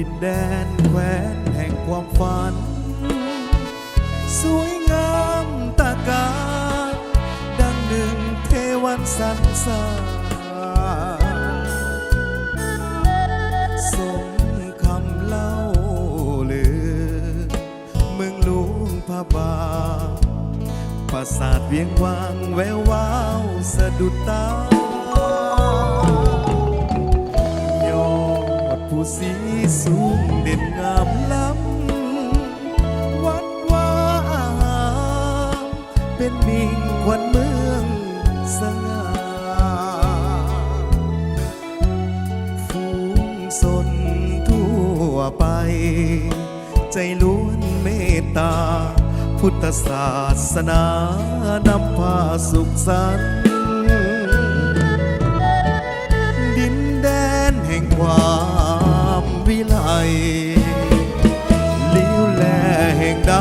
นแดนแคว้นแห่งความฝันสวยงามตะการดังหนึ่งเทวันสรรสร้างสมคำเล่าลือเมืองหลวงพระบาทปราสาทเวียงวังแวววาวสะดุดตายอดผู้สีสูงเด่นงามล้ำวัดวาอามเป็นมิ่งขวัญเมืองสง่าฝูงชนทั่วไปใจล้วนเมตตาพุทธศาสนานำพาสุขสันต์ดินแดนแห่งความวิไลเลี้ยวแลแห่งใด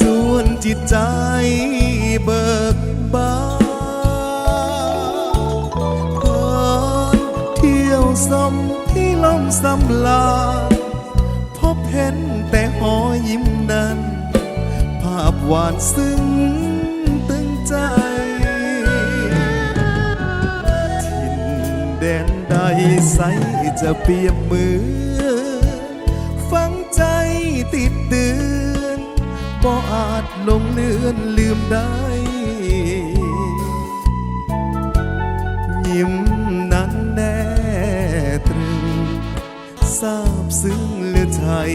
ส่วนจิตใจเบิกบานเที่ยวสมที่ลมสำลาพบเห็นแต่หอยิ้มนั้นภาพหวานซึ้งตึงใจถิ่นแดนใดใสจะเปรียบมือฝังใจติดเตือนบ่อาจลงเลือนลืมได้ยิ้มนั้นแน่ตรึงซาบซึ้งเหลือไทย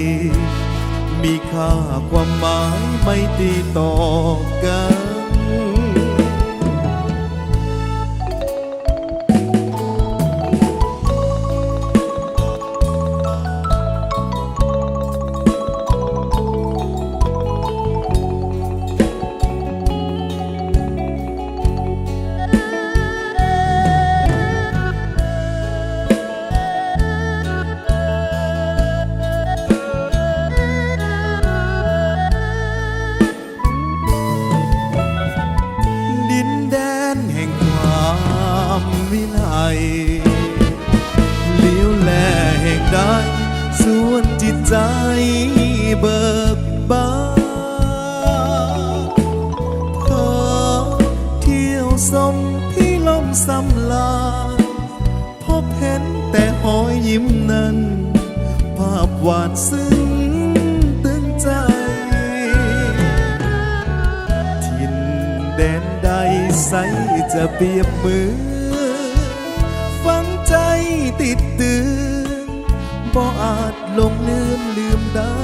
มีค่าความหมายไม่ตีต่อกันเลี้ยวแลแห่งใดส่วนจิตใจเบิกบานขอเที่ยวสมพี่ลมสำลาพบเห็นแต่หอยยิ้มนั้นภาพหวานซึ้งตึงใจถิ่นแดนใดใสจะเปรียบมือฝังใจติดเตือนบ่อาจลงเลือนลืมได้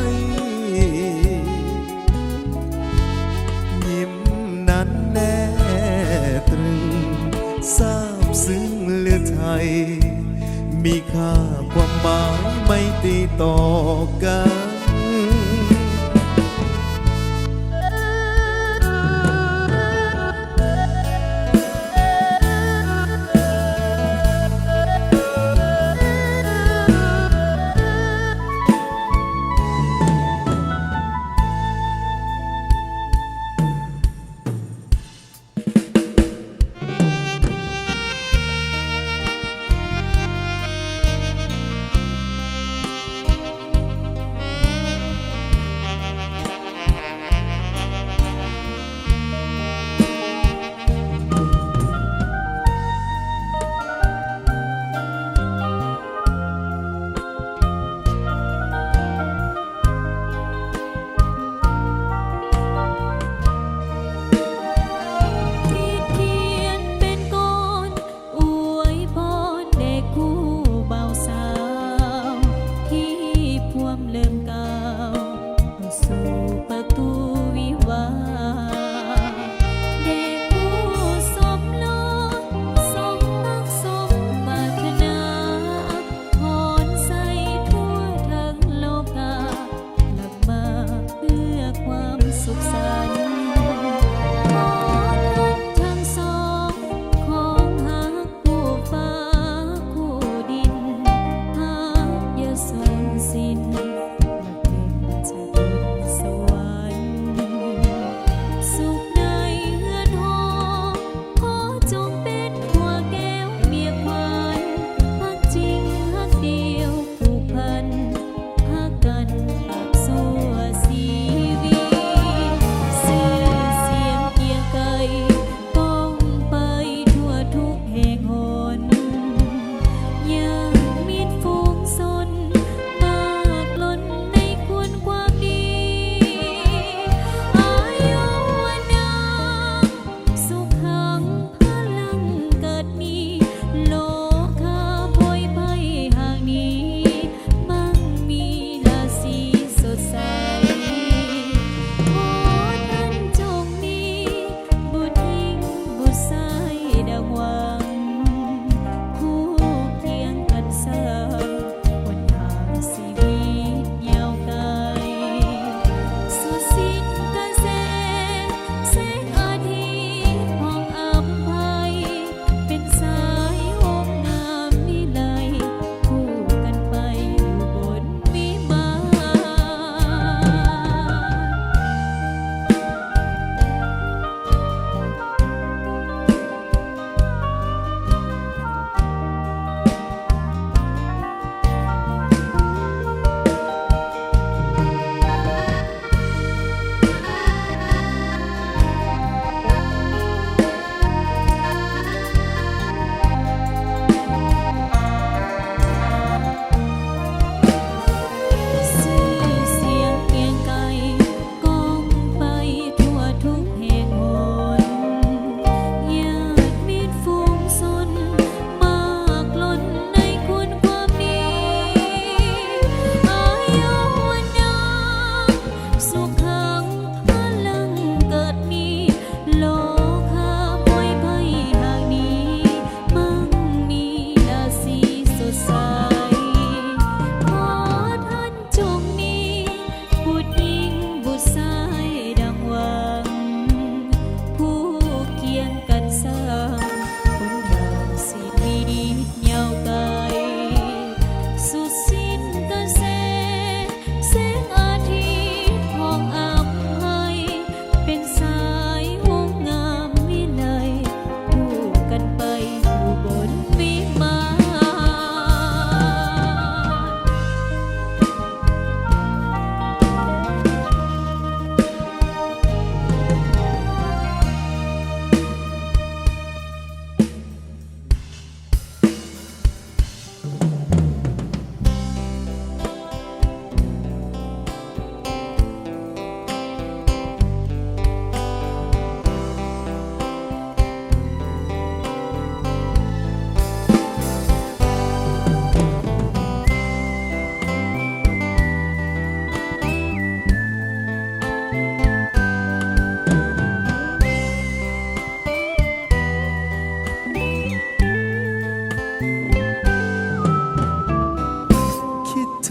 ยิ้มนั้นแน่ตรึงซาบซึ้งเหลือไทยมีค่าความหมายไม่ตีต่อกัน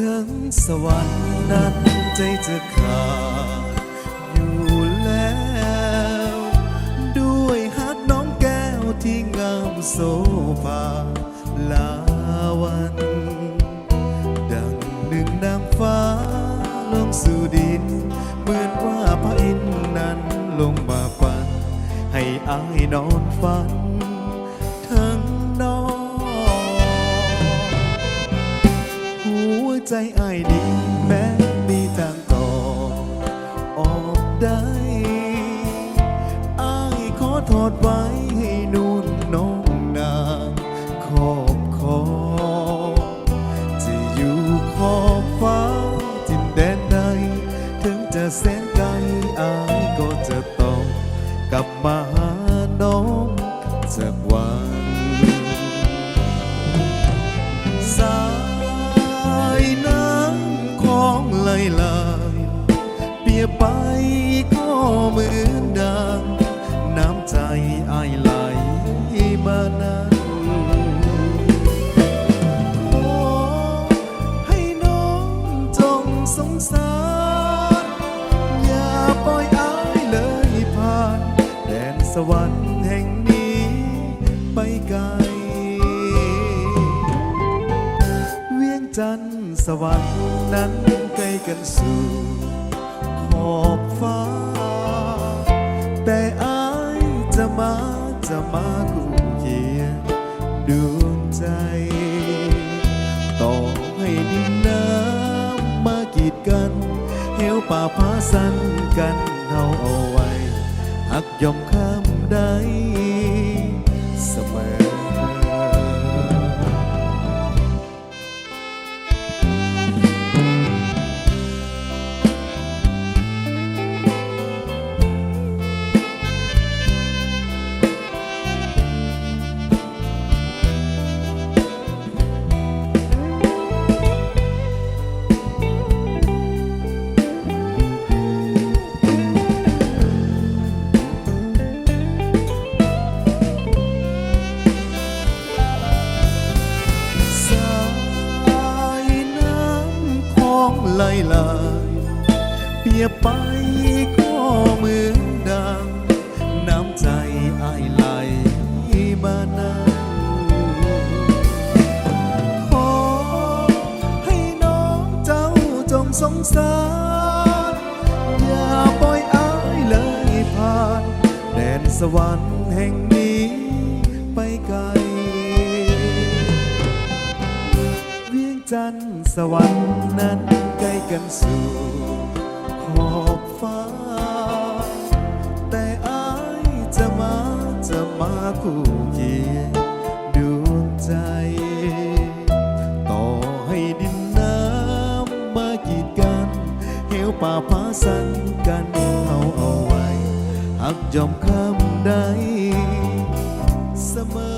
ถึงสวรรค์นั้นใจจะขาดอยู่แล้ว ด้วยฮักน้องแก้วที่งามโสภาลาวัน ดังหนึ่งนางฟ้าลงสู่ดิน เหมือนว่าพระอินทร์นั้นลงมาฝัน ให้อายนอนฝันทั้งนอน หัวใจอายนี้แม้มีทางต่อออกได้อายขอทอดไว้ให้นุ่นน้องนางขอบคอจะอยู่ขอบฟ้าทินแดนใดถึงจะแสนไกลอายก็จะต้องกลับมาหาน้องสักวัน สายน้ำของไหลไหลเปรียบไปก็เหมือนดังน้ำใจอายไหลมานั้นขอให้น้องจงสงสารอย่าปล่อยอายเลยผ่านแดนสวรรค์แห่งนี้ไปไกล เวียงจันทร์สวรรค์นั้นใกล้กันสู่ขอบฟ้า แต่อายจะมาคู่เคียงดวงใจ ต่อให้ดินน้ำมากีดกันเหวป่าพาสันกันเฮาเอาไว้หักยอมข้ามได้เสมอ สายน้ำของไหลไหลเปรียบไปก็เหมือนดังน้ำใจอายไหลมานั้นขอให้น้องเจ้าจงสงสารอย่าปล่อยอายเลยผ่านแดนสวรรค์แห่งนี้ไปไกล เวียงจันทร์สวรรค์นั้นใกล้กันสู่ขอบฟ้า แต่อายจะมาคู่เคียงดวงใจ ต่อให้ดินน้ำมากีดกันเหวป่าพาสันกันเอาไว้หักยอมข้ามได้เสมอ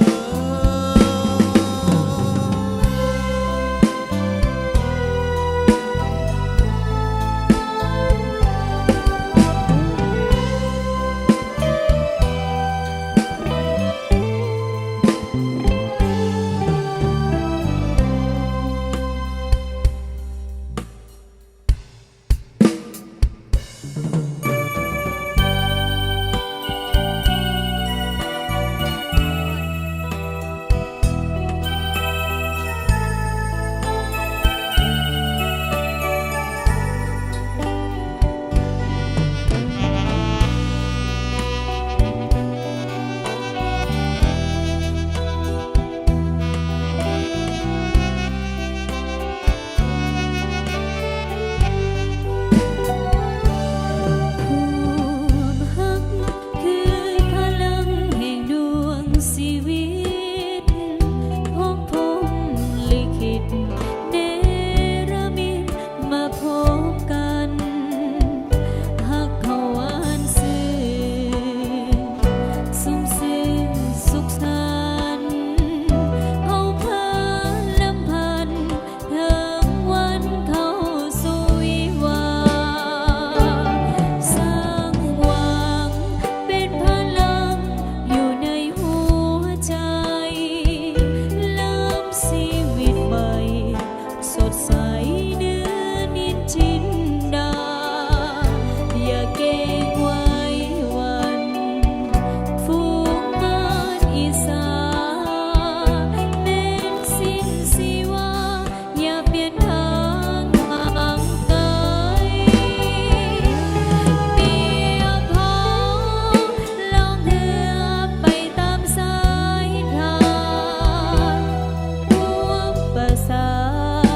สา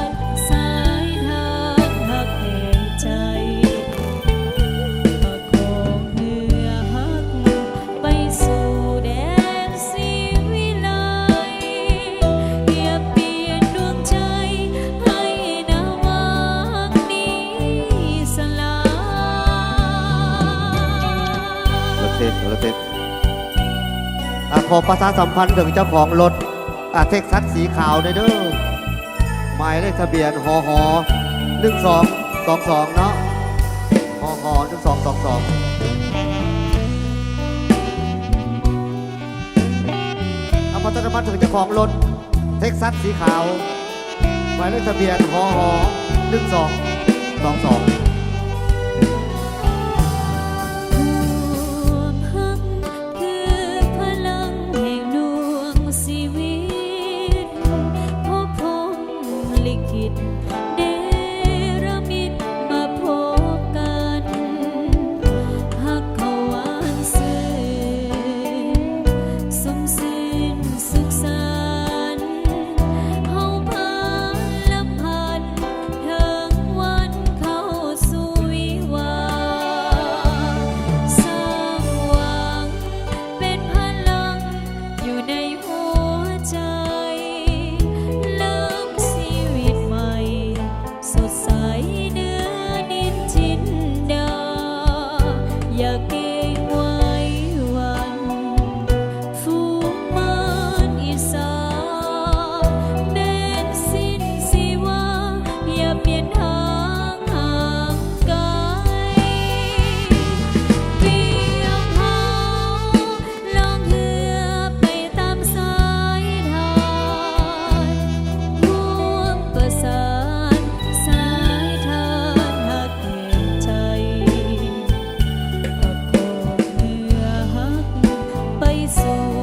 นสายทางหักแห่งใจประคองเหือหักไปสู่แดนสีวิไลอย่าเปลี่ยนดวงใจให้นาวากนี้สลาย รถเต้นขอประชาสัมพันธ์ถึงเจ้าของรถเท็กซัสสีขาวด้วยเด้อหมายเลขทะเบียนหอ1222เนาะหอ1222ประชาสัมพันธ์ถึงเจ้าของรถเท็กซัสสีขาวหมายเลขทะเบียนหอ1222ไปสู่